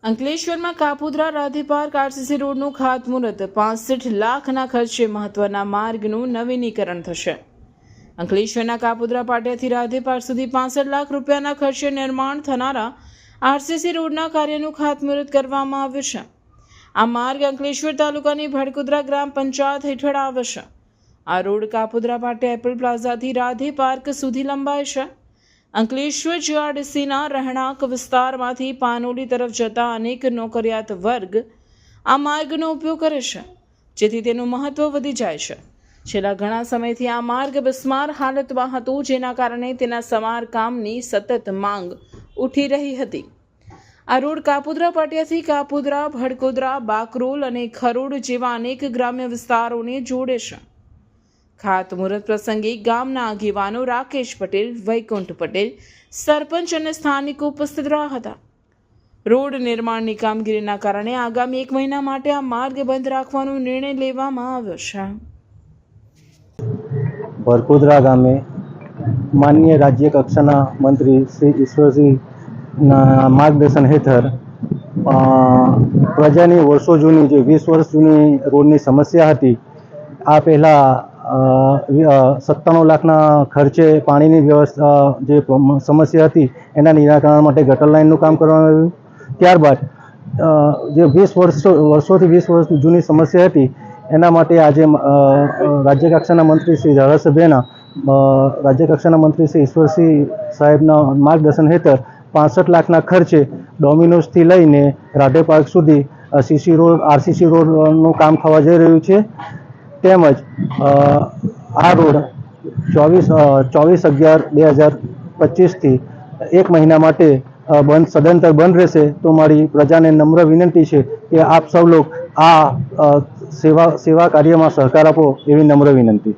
અંકલેશ્વરમાં Kapodra Radhe park RCC રોડનું ખાતમુહૂર્ત 65 લાખના ખર્ચે મહત્વના માર્ગનું નવીનીકરણ થશે। અંકલેશ્વરના કાપોદ્રા પાટિયાથી રાધે પાર્ક સુધી 65 લાખ રૂપિયાના ખર્ચે નિર્માણ થનારા આરસીસી રોડના કાર્યનું ખાતમુહૂર્ત કરવામાં આવ્યું છે। આ માર્ગ અંકલેશ્વર તાલુકાની ભડકુદ્રા ગ્રામ પંચાયત હેઠળ આવે છે। આ રોડ કાપોદ્રા પાટિયા એપલ પ્લાઝાથી રાધે પાર્ક સુધી લંબાય છે। અંકલેશ્વર જીઆરડીસીના રહેણાંક વિસ્તારમાંથી પાનોલી તરફ જતા અનેક નોકરિયાત વર્ગ આ માર્ગનો ઉપયોગ કરે છે, જેથી તેનું મહત્વ વધી જાય છે। છેલ્લા ઘણા સમયથી આ માર્ગ બિસ્માર હાલતમાં હતો, જેના કારણે તેના સમારકામની સતત માંગ ઉઠી રહી હતી। આ રોડ કાપોદ્રા પાટિયાથી કાપોદ્રા, ભડકોદરા, બાકરોલ અને ખરોડ જેવા અનેક ગ્રામ્ય વિસ્તારોને જોડે છે। ખાતમુહૂર્ત પ્રસંગે ગામના આગેવાનો રાકેશ પટેલ, વૈકુંઠ પટેલ, સરપંચ અને સ્થાનિકો ઉપસ્થિત રહ્યા હતા। રોડ નિર્માણની કામગીરીના કારણે આગામી 1 મહિના માટે આ માર્ગ બંધ રાખવાનો નિર્ણય લેવામાં આવ્યો છે। ભડકોદરા ગામે માનનીય રાજ્ય કક્ષાના મંત્રી શ્રી ઈશ્વરસિંહના માર્ગદર્શન હેઠળ પ્રજાની વર્ષો જૂની જે 20 વર્ષ જૂની રોડની સમસ્યા હતી, આ પહેલાં 97 લાખના ખર્ચે પાણીની વ્યવસ્થા જે સમસ્યા હતી એના નિરાકરણ માટે ગટર લાઇનનું કામ કરવામાં આવ્યું। ત્યારબાદ જે 20 વર્ષ જૂની સમસ્યા હતી એના માટે આજે રાજ્ય કક્ષાના મંત્રી શ્રી ધારાસભ્યના રાજ્ય કક્ષાના મંત્રી શ્રી ઈશ્વરસિંહ સાહેબના માર્ગદર્શન હેઠળ 65 લાખના ખર્ચે ડોમિનોઝથી લઈને રાધે પાર્ક સુધી સીસી રોડ, આરસીસી રોડનું કામ થવા જઈ રહ્યું છે। તેમજ આ રોડ 24/11/2025થી 1 મહિના માટે સદંતર બંધ રહેશે। તો મારી પ્રજાને નમ્ર વિનંતી છે કે આપ સૌ લોગ આ સેવા કાર્યમાં સહકાર આપો, એવી નમ્ર વિનંતી।